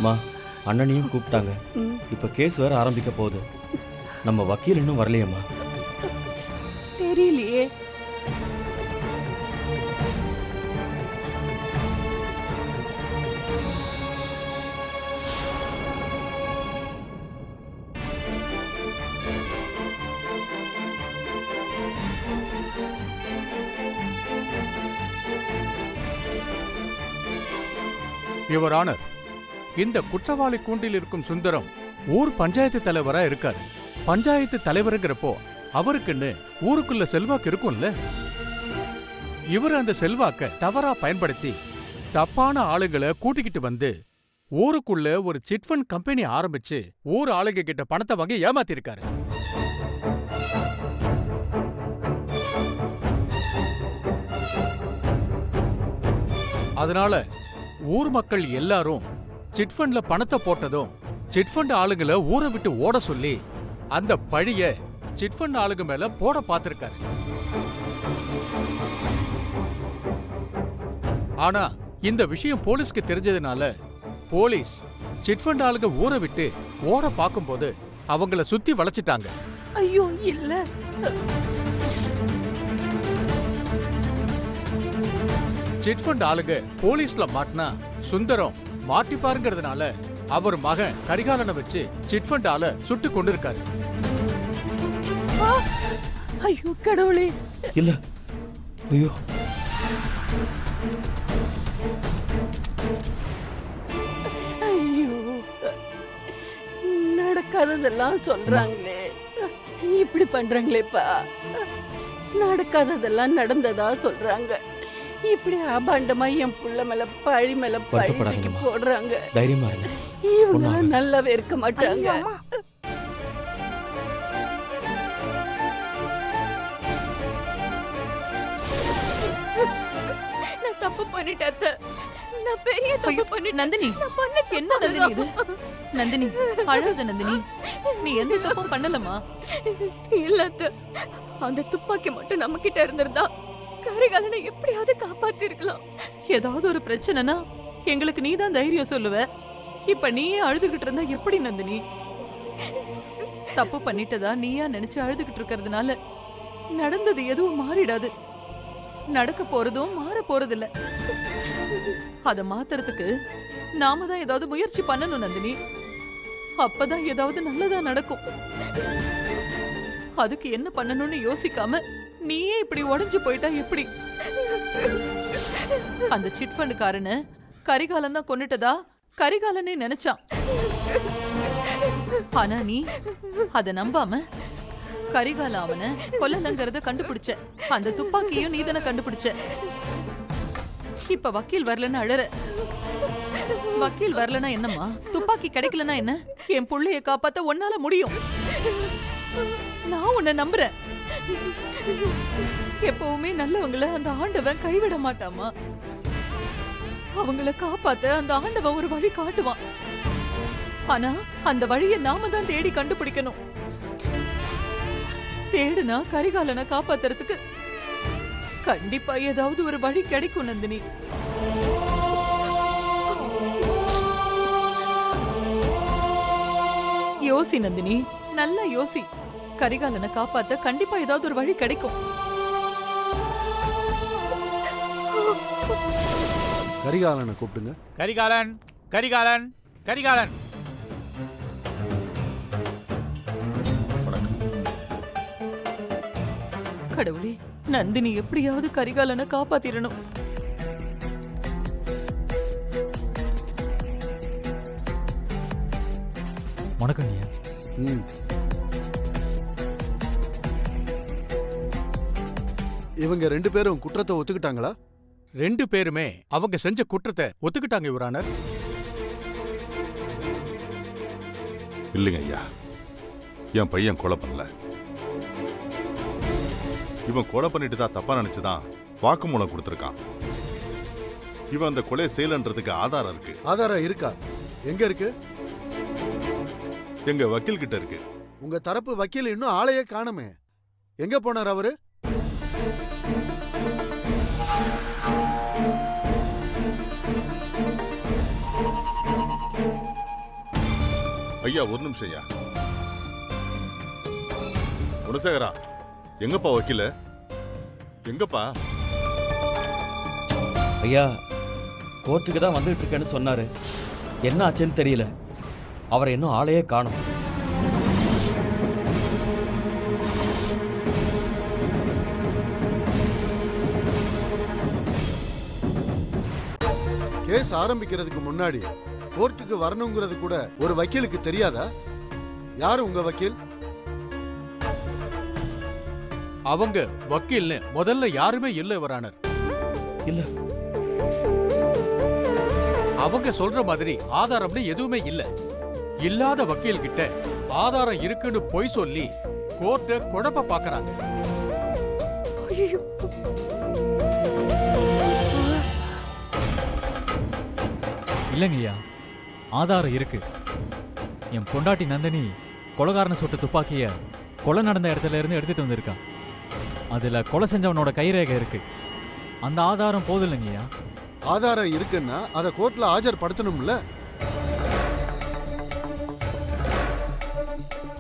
மா, அண்ணனையும் கூப்பிட்டாங்க. இப்ப கேஸ் வேற ஆரம்பிக்க போகுது. நம்ம வக்கீல் இன்னும் வரலையேம்மா. தெரியலையே. யுவர் ஆனர், இந்த குற்றவாளி கூண்டில் இருக்கும் சுந்தரம் ஊர் பஞ்சாயத்து தலைவரா இருக்காரு. பஞ்சாயத்து தலைவருங்கிறப்போ அவருக்குன்னு ஊருக்குள்ள செல்வாக்கு இருக்கும்ல. இவர் அந்த செல்வாக்க தவறா பயன்படுத்தி தப்பான ஆளுங்களை கூட்டிக்கிட்டு வந்து ஊருக்குள்ள ஒரு சிட்ஃபண்ட் கம்பெனி ஆரம்பிச்சு ஊர் ஆளுங்க கிட்ட பணத்தை வாங்கி ஏமாத்திருக்காரு. அதனால ஊர் மக்கள் எல்லாரும் சிட்ஃபண்ட்ல பணத்தை போட்டதும் சிட்ஃபண்ட் ஆளுங்களை ஊரை விட்டு ஓட சொல்லி அந்த பழிய சிட்ஃபண்ட் ஆளுங்க மேல போட பார்த்திருக்காரு. ஆனா இந்த விஷயம் போலீஸ்க்கு தெரிஞ்சதுனால போலீஸ் சிட்ஃபண்ட் ஆளுங்க ஊரை விட்டு ஓட பார்க்கும்போது அவங்கள சுத்தி வளைச்சிட்டாங்க. ஐயோ இல்ல, சிட்ஃபண்ட் ஆளுங்க போலீஸ்ல மாட்டினா சுந்தரம் மாட்டிப்பாருங்கிறதுனால அவர் மகன் கரிகாலனை வச்சு சிட்ஃபண்ட் ஆள சுட்டு கொண்டிருக்காரு. ஐயோ கடவுளே. இல்ல, ஐயோ, ஐயோ, நடக்காததெல்லாம் சொல்றாங்களே, இப்படி பண்றாங்களேப்பா. நடக்காததெல்லாம் நடந்ததா சொல்றாங்க. இப்படி அபாண்டமா என் புள்ள மேல பழி மேல பழி தூக்கி போடுறாங்க. தைரியமா இருங்க. இவங்க நல்லாவே இருக்க மாட்டாங்க. நான் தப்பு பண்ணிட்டேன். நான் பெரிய தப்பு பண்ணிட்டேன். நந்தினி, என்ன நந்தினி இது? நந்தினி அழாத நந்தினி, நீ எந்த தப்பும் பண்ணலமா? இல்ல அத்தை, அந்த துப்பாக்கி மட்டும் நம்ம கிட்ட இருந்திருந்தா கரிகாலனை எப்படியாவது காப்பாத்தி இருக்கலாம். ஏதாவது ஒரு பிரச்சனைனா எங்களுக்கு நீதான் தைரியம் சொல்லுவ. இப்ப நீயே அழுதுகிட்டு இருந்தா எப்படி நந்தினி? தப்பு பண்ணிட்டதா நீயா நினைச்சு அழுதுகிட்டு இருக்கிறதுனால நடந்தது எதுவும் மாறிடாது. நடக்க போறதும் மாற போறதில்ல. அத மாத்துறதுக்கு நாம தான் ஏதாவது முயற்சி பண்ணணும் நந்தினி. அப்பதான் ஏதாவது நல்லதா நடக்கும். அதுக்கு என்ன பண்ணணும்னு யோசிக்காம நீயே இப்படி உடைஞ்சு போயிட்டா எப்படி? அந்த சிட்ஃபண்டுக்காரனை கரிகாலன் தான் கொன்னுட்டதா கரிகாலனே நினைச்சான். ஆனா நீ அத நம்பாம கரிகால அவனை கொல்லலங்கிறத கண்டுபிடிச்ச. அந்த துப்பாக்கியும் நீதான கண்டுபிடிச்ச. இப்ப வக்கீல் வரலன்னு அழற. வக்கீல் வரலன்னா என்னம்மா? துப்பாக்கி கிடைக்கலன்னா என்ன? என் புள்ளைய காப்பாத்த உன்னால முடியும். நான் உன்னை நம்புறேன். எப்பவுமே நல்லவங்கள அந்த ஆண்டவன் கைவிட மாட்டாமா. அவங்கள காப்பாத்த அந்த ஆண்டவன் ஒரு வழி காட்டுவான். ஆனா அந்த வழியை நாம தான் தேடி கண்டுபிடிக்கணும். தேடுனா கரிகாலனை காப்பாத்துறதுக்கு கண்டிப்பா ஏதாவது ஒரு வழி கிடைக்கும் நந்தினி. யோசி நந்தினி, நல்லா யோசி. கரிகாலனை காப்பாத்த கண்டிப்பா ஏதாவது ஒரு வழி கிடைக்கும். கரிகாலனை கூப்பிடுங்க. கரிகாலன், கரிகாலன், கரிகாலன். கடவுளே, நந்தினி எப்படியாவது கரிகாலனை காப்பாத்திரணும். வணக்கம். இவங்க 2 பேரும் குற்றத்தை ஒத்துக்கிட்டாங்களா? 2 பேருமே அவங்க செஞ்ச குற்றத்தை ஒத்துக்கிட்டாங்க யுவர் ஆனர். இல்லைங்க ஐயா, என் பையன் கொலை பண்ணல. இவன் கொலை பண்ணிட்டு தான் தப்பா நினைச்சுதான் வாக்குமூலம் கொடுத்திருக்கான். இவன் அந்த கொலை செய்யலன்றதுக்கு ஆதாரம் இருக்கு. ஆதாரம் இருக்கா? எங்க இருக்கு? எங்க வக்கீல் கிட்ட இருக்கு. உங்க தரப்பு வக்கீல் இன்னும் ஆளையே காணுமே. எங்க போனார் அவரு? ஐயா ஒரு நிமிஷம் ஐயா. குணசேகரா, எங்கப்பா வக்கீல? எங்கப்பா? ஐயா கோர்ட்டுக்கு தான் வந்துட்டு இருக்கேன்னு சொன்னாரு. என்ன ஆச்சுன்னு தெரியல. அவரை இன்னும் ஆளையே காணோம். கேஸ் ஆரம்பிக்கிறதுக்கு முன்னாடி கோர்ட்டுக்கு வரணுங்கிறது கூட ஒரு வக்கீலுக்கு தெரியாதா? யாரு உங்க வக்கீல்? அவங்க வக்கீல்னு முதல்ல யாருமே இல்ல யுவரானர். இல்ல, அவங்க சொல்ற மாதிரி ஆதாரம்னு எதுவுமே இல்ல. இல்லாத வக்கீல் கிட்ட ஆதாரம் இருக்குன்னு பொய் சொல்லி கோர்ட்ட குழப்ப பாக்குறாங்க. ஐயோ, இல்லைங்கய்யா, ஆதாரம் இருக்கு. என் பொண்டாட்டி நந்தினி கொலைகாரனை சுட்ட துப்பாக்கிய கொலை நடந்த இடத்துல இருந்து எடுத்துட்டு வந்திருக்கான். அதுல கொலை செஞ்சவனோட கைரேகை இருக்கு. அந்த ஆதாரம் போதும் இல்லைங்கய்யா. ஆதாரம் இருக்குன்னா அதை கோர்ட்ல ஆஜர்படுத்தணும்ல.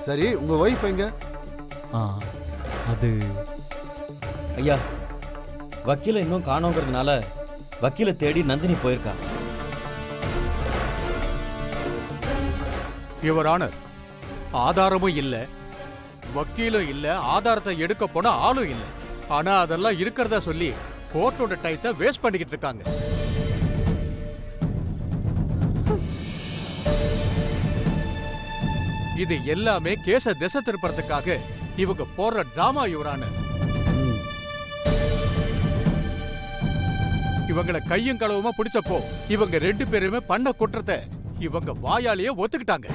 சரி, உங்க ஒய்ஃப் எங்க? ஆ, அது ஐயா வக்கீல இன்னும் காணோங்கிறதுனால வக்கீல தேடி நந்தினி போயிருக்கா. யுவரானர், ஆதாரமும் இல்ல, வக்கீலும் இல்ல, ஆதாரத்தை எடுக்க போன ஆளும் இல்ல. ஆனா அதெல்லாம் இருக்கிறதா சொல்லி கோர்ட்டோட டைத்தை வேஸ்ட் பண்ணிக்கிட்டு இருக்காங்க. இது எல்லாமே கேஸ திசை திருப்பறதுக்காக இவங்க போடுற டிராமா யுவரானர். இவங்கள கையும் களவுமா பிடிச்சப்போ இவங்க 2 பேருமே பண்ண குற்றத்தை இவங்க வாயாலேயே ஒத்துக்கிட்டாங்க.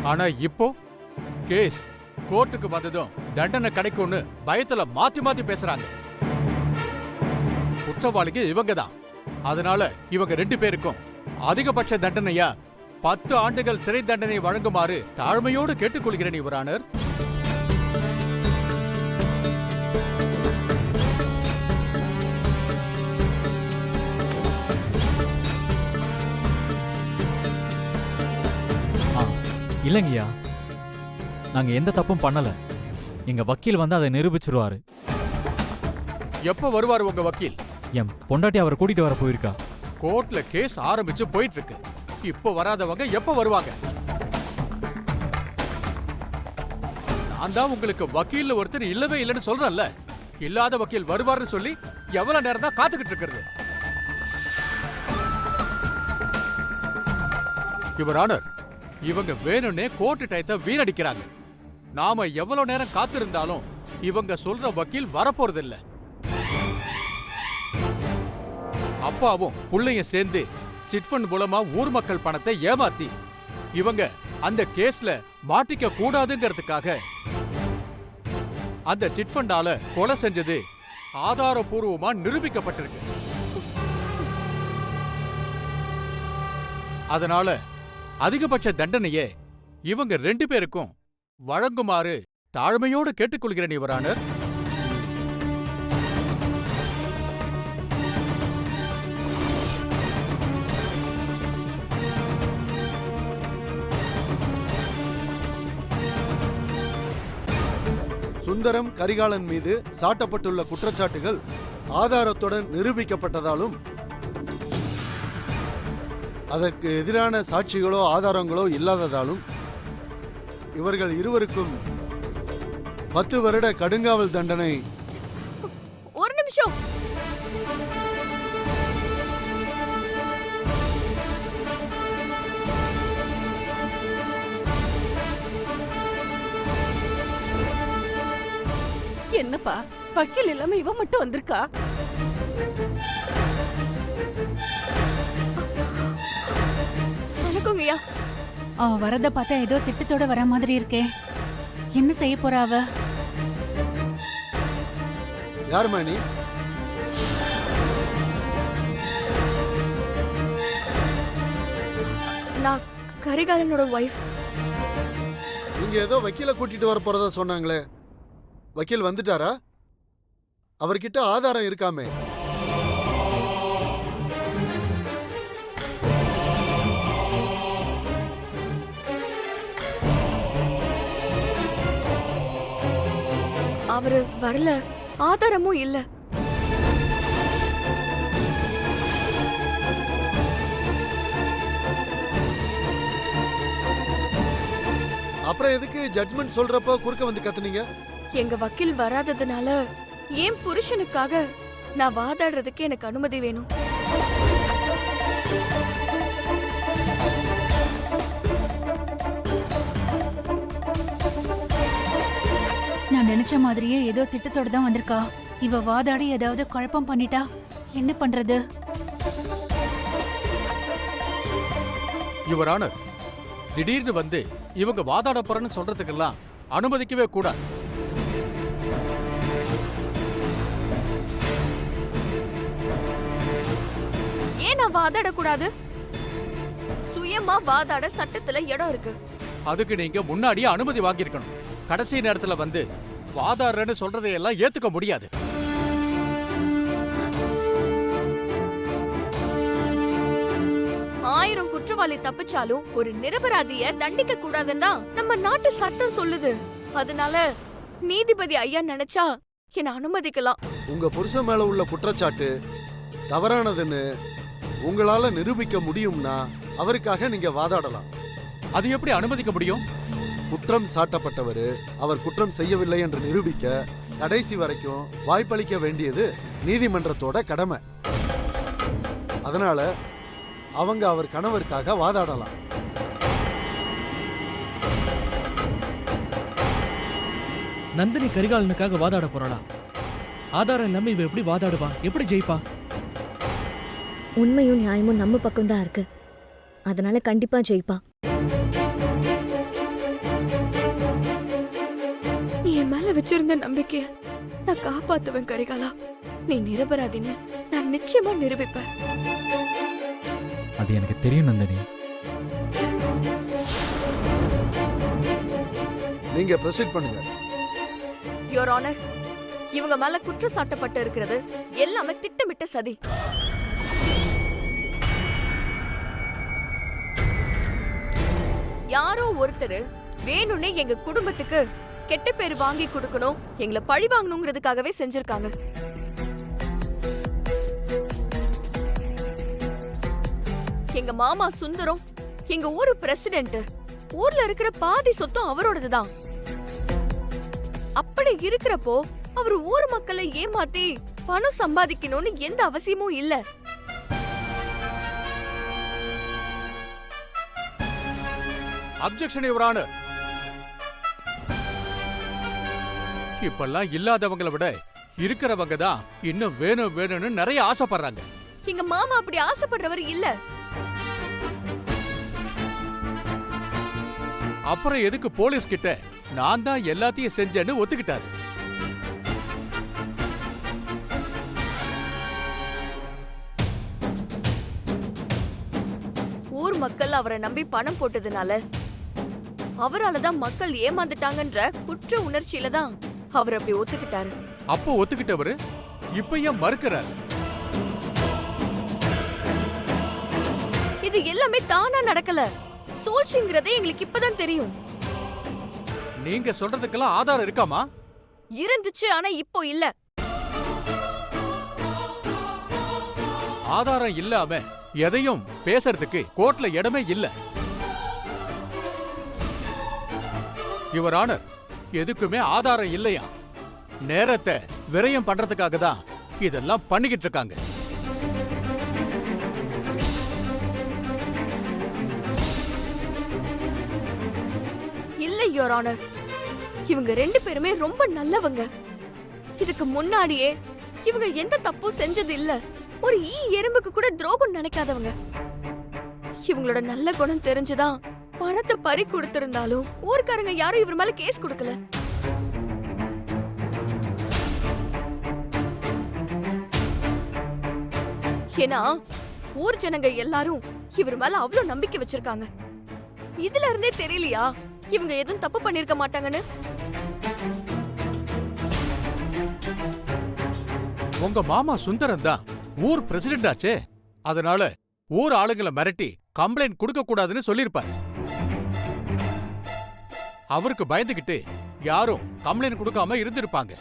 ஆனா இப்போ கேஸ் கோர்ட்டுக்கு வந்ததும் தண்டனை கிடைக்கும்னு பயத்துல மாத்தி மாத்தி பேசுறாங்க. குற்றவாளிக்கு இவங்க தான். அதனால இவங்க 2 பேருக்கும் அதிகபட்ச தண்டனையா 10 ஆண்டுகள் சிறை தண்டனை வழங்குமாறு தாழ்மையோடு கேட்டுக்கொள்கிறேன் யுவரானர். இல்லைங்கய்யா, நாங்க எந்த தப்பும் பண்ணல. எங்க வக்கீல் வந்து அதை நிரூபிச்சிருவாரு. எப்ப வருவாரு உங்க வக்கீல்? என் பொண்டாட்டி அவரை கூட்டிட்டு வர போயிருக்கா. கோர்ட்ல கேஸ் ஆரம்பிச்சு போயிட்டு இருக்கு. இப்போ வராதவங்க எப்ப வருவாங்க? நான் தான் உங்களுக்கு வக்கீல்ல ஒருத்தர் இல்லவே இல்லைன்னு சொல்றேன்ல. இல்லாத வக்கீல் வருவாருன்னு சொல்லி எவ்வளவு நேரம் தான் காத்துக்கிட்டு இருக்கிறது? யுவரானர், இவங்க வேணும்னே கோர்ட்டு டயத்தை வீணடிக்கிறாங்க. நாம எவ்வளவு நேரம் காத்திருந்தாலும் இவங்க சொல்ற வக்கீல் வரப்போறதில்ல. அப்பாவும் புள்ளையும் சேர்ந்து சிட்ஃபண்ட் மூலமா ஊர் மக்கள் பணத்தை ஏமாத்தி இவங்க அந்த கேஸ்ல மாட்டிக்க கூடாதுங்கிறதுக்காக அந்த சிட்ஃபண்டால கொலை செஞ்சது ஆதாரபூர்வமா நிரூபிக்கப்பட்டிருக்கு. அதனால அதிகபட்ச தண்டனையே இவங்க 2 பேருக்கும் வழங்குமாறு தாழ்மையோடு கேட்டுக்கொள்கிறேன் யுவரானர். சுந்தரம் கரிகாலன் மீது சாட்டப்பட்டுள்ள குற்றச்சாட்டுகள் ஆதாரத்துடன் நிரூபிக்கப்பட்டதாலும் அதற்கு எதிரான சாட்சிகளோ ஆதாரங்களோ இல்லாததாலும் இவர்கள் இருவருக்கும் 10 வருட கடுங்காவல் தண்டனை. ஒரு நிமிஷம். என்னப்பா, வக்கீல் இல்லாம இவ மட்டும் வந்திருக்கா? வணக்கங்கய்யா. அவ வரத பார்த்தா ஏதோ திட்டத்தோட வர மாதிரி இருக்கே. என்ன செய்ய போறா அவ? யாருமா நீ? நான் கரிகாலனோட ஒய்ஃப். நீங்க ஏதோ வக்கீல கூட்டிட்டு வர போறதா சொன்னாங்களே, வக்கீல் வந்துட்டாரா? அவர்கிட்ட ஆதாரம் இருக்காமே. அவரு வரல, ஆதாரமும் இல்ல. அப்புறம் எதுக்கு ஜட்மெண்ட் சொல்றப்போ குறுக்க வந்து கத்துனீங்க? எங்க வக்கீல் வராததுனால என் புருஷனுக்காக நான் வாதாடுறதுக்கு எனக்கு அனுமதி வேணும். நான் நினைச்ச மாதிரியே ஏதோ திட்டத்தோட தான் வந்திருக்கா. இவ வாதாடி ஏதாவது குழப்பம் பண்ணிட்டா என்ன பண்றது? யுவர் ஆனர், திடீர்னு வந்து இவங்க வாதாட போறேன்னு சொல்றதுக்கெல்லாம் அனுமதிக்கவே கூடாது. ஏன் நான் வாதாடக்கூடாது? சுயமா வாதாட சட்டத்துல இடம் இருக்கு. அதுக்கு நீங்க முன்னாடியே அனுமதி வாங்கியிருக்கணும். கடைசி நேரத்துல வந்து வாதாடுறேன்னு சொல்றதையெல்லாம் ஏத்துக்க முடியாது. ஆயிரம் குற்றவாளி தப்பிச்சாலும் ஒரு நிரபராதிய தண்டிக்க கூடாதுன்னா நம்ம நாட்டு சட்டம் சொல்லுது. அதனால நீதிபதி ஐயா நினைச்சா என்ன அனுமதிக்கலாம். உங்க புருஷன் மேல உள்ள குற்றச்சாட்டு தவறானதுன்னு உங்களால நிரூபிக்க முடியும்னா அவருக்காக நீங்க வாதாடலாம். அது எப்படி அனுமதிக்க முடியும்? குற்றம் சாட்டப்பட்டவர் அவர் குற்றம் செய்யவில்லை என்று நிரூபிக்க கடைசி வரைக்கும் வாய்ப்பளிக்க வேண்டியது நீதிமன்றத்தோட கடமை. அதனால அவங்க அவர் கணவருக்காக வாதாடலாம். நந்தினி கரிகாலனுக்காக வாதாட போறாளா? ஆதாரம் இல்லாம இவ எப்படி வாதாடுவா? எப்படி ஜெயிப்பா? உண்மையும் நியாயமும் நம்ம பக்கம் தான் இருக்கு. அதனால கண்டிப்பா ஜெயிப்பா. நீ என் மேல வச்சிருந்த நம்பிக்கைய நான் காப்பாத்துவேன் கரிகாலா. நீ நிரபராதின்னு நான் நிச்சயமா நிரூபிப்பேன். அது எனக்கு தெரியும் நந்தினி. நீங்க ப்ரொசீட் பண்ணுங்க. யுவர் ஆனர், இவங்க மேல குற்றம் சாட்டப்பட்டு இருக்கிறது எல்லாமே திட்டமிட்ட சதி. யாரோ ஒருத்தர் வேணும்னே எங்க குடும்பத்துக்கு கெட்ட பேர் வாங்கி கொடுக்கணும், எங்களை பழி வாங்கணுங்கிறதுக்காகவே செஞ்சிருக்காங்க. எங்க மாமா சுந்தரம் எங்க ஊரு பிரசிடென்ட். ஊர்ல இருக்கிற பாதி சொத்தும் அவரோடதுதான். அப்படி இருக்கிறப்போ அவர் ஊர் மக்களை ஏமாத்தி பணம் சம்பாதிக்கணும்னு எந்த அவசியமும் இல்ல. Objection your honour. இப்பெல்லாம் இல்லாதவங்களை விட இருக்கிறவங்க தான் இன்னும் வேணும் வேணும்னு நிறைய ஆசைப்படுறாங்க. எங்க மாமா அப்படி ஆசைப்படுறவர் இல்ல. அப்புறம் எதுக்கு போலீஸ் கிட்ட நான் தான் எல்லாத்தையும் செஞ்சேன்னு ஒத்துக்கிட்டாரு? ஊர் மக்கள் அவரை நம்பி பணம் போட்டதுனால அவராலதான் மக்கள் ஏமாந்துட்டாங்கன்ற குற்ற உணர்ச்சியில தான் அவர் அப்படி ஒத்துக்கிட்டாரு. அப்போ ஒத்துக்கிட்டவரு இப்ப ஏன் மறுக்கிறாரு? இது எல்லாமே தானா நடக்கல. சூழ்ச்சிங்கிறதே எங்களுக்கு இப்பதான் தெரியும். நீங்க சொல்றதுக்கெல்லாம் ஆதாரம் இருக்காமா? இருந்துச்சு, ஆனா இப்போ இல்ல. ஆதாரம் இல்லாம எதையும் பேசுறதுக்கு கோர்ட்ல இடமே இல்ல. யுவர் ஆனர், எதுக்குமே ஆதாரம் இல்லையா? நேரத்தை விரயம் பண்றதுக்காக தான் இதெல்லாம் பண்ணிக்கிட்டு இருக்காங்க. இல்ல யுவர் ஆனர், இவங்க ரெண்டு பேருமே ரொம்ப நல்லவங்க. இதுக்கு முன்னாடியே இவங்க எந்த தப்பும் செஞ்சது இல்ல. ஒரு எறும்புக்கு கூட துரோகம் நினைக்காதவங்க. இவங்களோட நல்ல குணம் தெரிஞ்சுதான் பணத்தை பறி கொடுத்திருந்தாலும் ஊர்க்காரங்க யாரும் இவர் மேல கேஸ் கொடுக்கல. ஏன்னா ஊர் ஜனங்க எல்லாரும் இவர் மேல அவ்வளவு நம்பிக்கை வச்சிருக்காங்க. இதுல இருந்தே தெரியலையா இவங்க எதுவும் தப்பு பண்ணிருக்க மாட்டாங்கன்னு? உங்க மாமா சுந்தரம் தான் ஊர் பிரசிடென்ட் ஆச்சே. அதனால ஊர் ஆளுங்களை மிரட்டி கம்ப்ளைண்ட் கொடுக்க கூடாதுன்னு சொல்லிருப்பாரு. அவருக்கு பயந்துகிட்டு யாரும் கம்ப்ளைண்ட் கொடுக்காம இருந்திருப்பாங்க.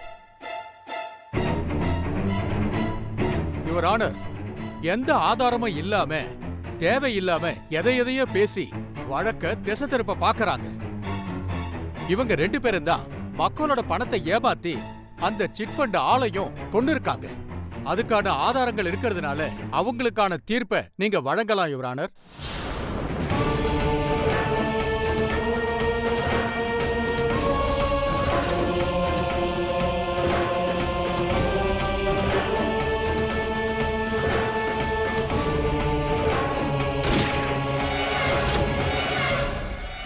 யுவர் ஆனர், எந்த ஆதாரமும் இல்லாம தேவையில்லாம எதையோ பேசி வழக்க திசை திருப்ப பாக்குறாங்க. இவங்க 2 பேரும் தான் மக்களோட பணத்தை ஏமாத்தி அந்த சிட் ஃபண்ட் ஆளையும் கொண்டு இருக்காங்க. அதுக்கான ஆதாரங்கள் இருக்கிறதுனால அவங்களுக்கான தீர்ப்பை நீங்க வழங்கலாம் யுவர் ஆனர்.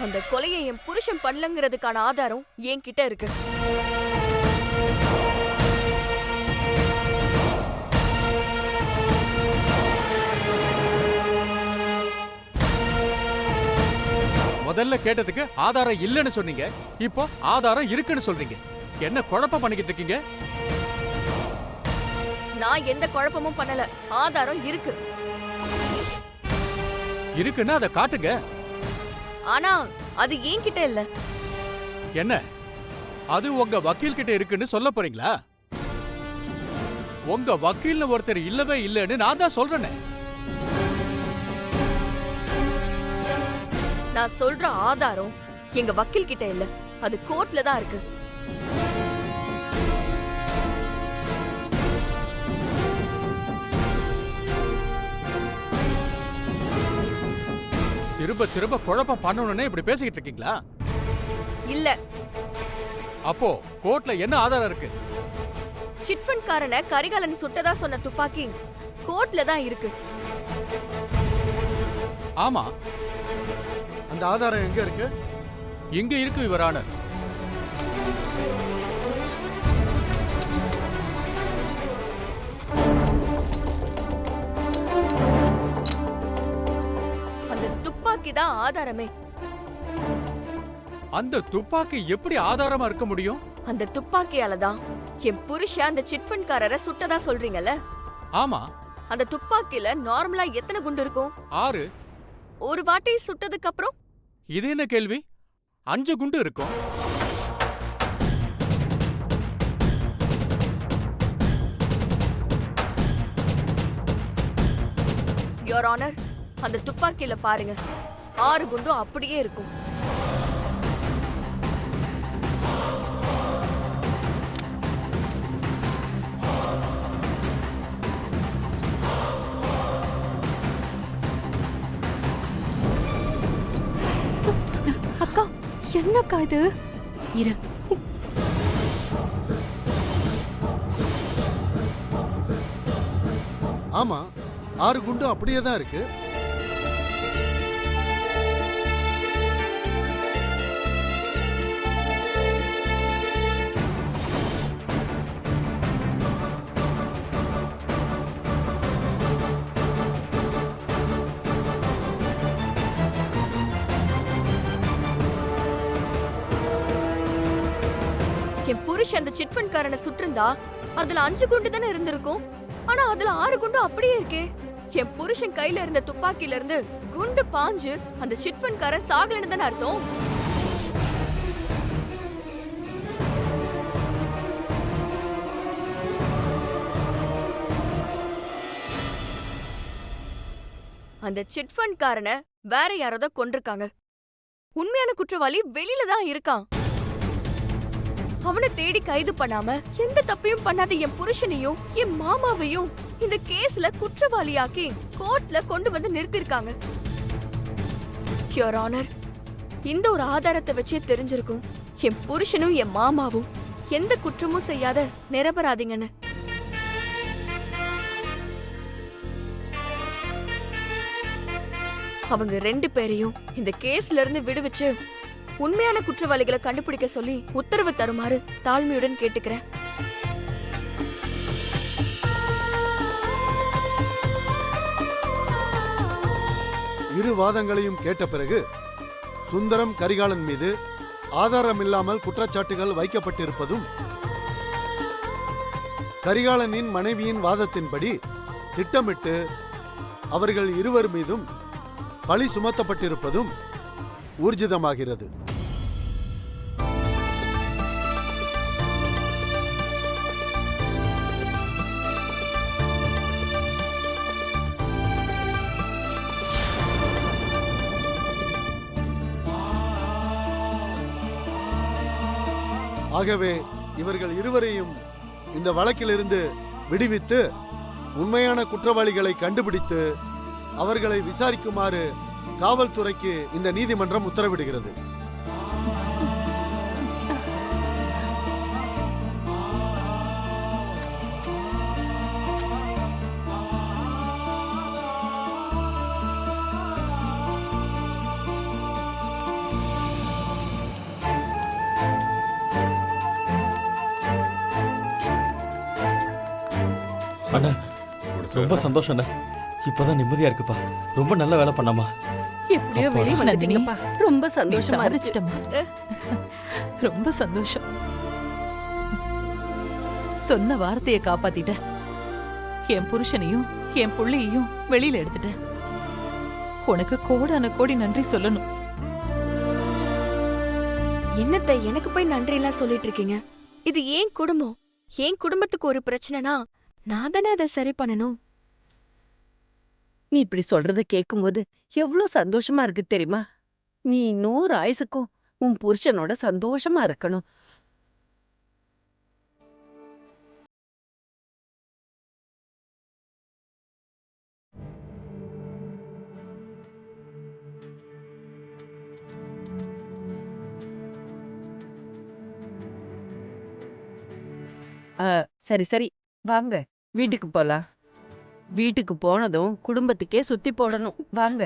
அந்த கொலையை என் புருஷன் பண்ணலங்கிறதுக்கான ஆதாரம் என்கிட்ட இருக்கு. முதல்ல கேட்டதுக்கு ஆதாரம் இல்லைன்னு சொன்னீங்க, இப்போ ஆதாரம் இருக்குன்னு சொல்றீங்க. என்ன குழப்பம் பண்ணிக்கிட்டு இருக்கீங்க? நான் எந்த குழப்பமும் பண்ணல. ஆதாரம் இருக்கு. இருக்குன்னா அதை காட்டுங்க. ஆனா அது என்கிட்ட இல்ல. என்ன, அது உங்க வக்கீல் கிட்ட இருக்குன்னு சொல்ல போறீங்களா? உங்க வக்கீல்னு ஒருத்தர் இல்லவே இல்லைன்னு நான் தான் சொல்றேனே. நான் சொல்ற ஆதாரம் எங்க வக்கீல் கிட்ட இல்ல, அது கோர்ட்ல தான் இருக்கு. திரும்ப திரும்ப குழப்பம் பண்ணணும்னு இப்படி பேசிக்கிட்டு இருக்கீங்களா? இல்ல. அப்போ கோர்ட்ல என்ன ஆதாரம் இருக்கு? சிட்ஃபண்ட் காரனை கரிகாலன் சுட்டதா சொன்ன துப்பாக்கி கோர்ட்ல தான் இருக்கு. ஆமா. அந்த ஆதாரம் எங்க இருக்கு? இங்க இருக்கு யுவர் ஆனர். அந்த துப்பாக்கி தான் ஆதாரமே. அந்த துப்பாக்கி எப்படி ஆதாரமா இருக்க முடியும்? அந்த துப்பாக்கியால தான் என் புருஷன் அந்த சிட்ஃபண்ட் காரரை சுட்டதா சொல்றீங்கல்ல? ஆமா. அந்த துப்பாக்கில நார்மலா எத்தனை குண்டு இருக்கும்? 6. ஒரு வாட்டி சுட்டதுக்கு அப்புறம்? இது என்ன கேள்வி? 5 குண்டு இருக்கும். யுவர் ஆனர், அந்த துப்பாக்கியில பாருங்க, 6 குண்டும் அப்படியே இருக்கும். அக்கா, என்னக்கா இது? இரு. ஆமா, 6 குண்டும் அப்படியே தான் இருக்கு. என் புருஷன் அந்த சிட்ஃபண்ட் காரனை சுட்டிருந்தா அதுல 5 குண்டு தானே இருந்திருக்கும். ஆனா அதுல 6 குண்டு அப்படியே இருக்கே. என் புருஷன் கையில இருந்த துப்பாக்கில இருந்து குண்டு பாஞ்சு அந்த சிட்ஃபண்ட் காரன் சாகலன்னு தானே அர்த்தம். அந்த சிட்ஃபண்ட் காரனை வேற யாரோட கொண்டிருக்காங்க. உண்மையான குற்றவாளி வெளியில தான் இருக்கான். அவனை தேடி கைது பண்ணாம எந்த தப்பையும் பண்ணாத என் புருஷனையும் என் மாமாவையும் இந்த கேஸ்ல குற்றவாளியாக்கி கோர்ட்ல கொண்டு வந்து நிறுத்திருக்காங்க. யுவர் ஆனர், இந்த ஒரு ஆதாரத்தை வச்சே தெரிஞ்சிருக்கும் என் புருஷனும் என் மாமாவும் எந்த குற்றமும் செய்யாத நிரபராதிங்கன்னு. அவங்க 2 பேரையும் இந்த கேஸ்ல இருந்து விடுவிச்சு உண்மையான குற்றவாளிகளை கண்டுபிடிக்க சொல்லி உத்தரவு தருமாறு தாழ்மையுடன் கேட்டுக்கிறேன். இரு வாதங்களையும் கேட்ட பிறகு சுந்தரம் கரிகாலன் மீது ஆதாரமில்லாமல் குற்றச்சாட்டுகள் வைக்கப்பட்டிருப்பதும், கரிகாலனின் மனைவியின் வாதத்தின்படி திட்டமிட்டு அவர்கள் இருவர் மீதும் பழி சுமத்தப்பட்டிருப்பதும் ஊர்ஜிதமாகிறது. ஆகவே இவர்கள் இருவரையும் இந்த வழக்கிலிருந்து விடுவித்து உண்மையான குற்றவாளிகளை கண்டுபிடித்து அவர்களை விசாரிக்குமாறு காவல்துறைக்கு இந்த நீதிமன்றம் உத்தரவிடுகிறது. அண்ணா ரொம்ப சந்தோஷம் அண்ணா. இப்பதான் நிம்மதியா இருக்குப்பா. ரொம்ப நல்ல வேலை பண்ணாமா. எப்படியோ வெளியே வந்துட்டீங்கப்பா. ரொம்ப சந்தோஷமா இருக்கு. சாதிச்சிட்டம்மா. ரொம்ப சந்தோஷம். சொன்ன வார்த்தையை காப்பாத்திட்ட. என் புருஷனையும் என் புள்ளையையும் வெளியில எடுத்துட்ட. உனக்கு கோடான கோடி நன்றி சொல்லணும். என்னத்த எனக்கு போய் நன்றி எல்லாம் சொல்லிட்டு இருக்கீங்க? இது ஏன் குடும்பம். என் குடும்பத்துக்கு ஒரு பிரச்சனைனா நான் தானே அதை சரி பண்ணணும். நீ இப்படி சொல்றத கேட்கும்போது எவ்வளவு சந்தோஷமா இருக்கு தெரியுமா? நீ 100 ஆயுசுக்கும் உன் புருஷனோட சந்தோஷமா இருக்கணும். சரி சரி, வாங்க வீட்டுக்கு போலாம். வீட்டுக்கு போனதும் குடும்பத்துக்கே சுத்தி போடணும். வாங்க.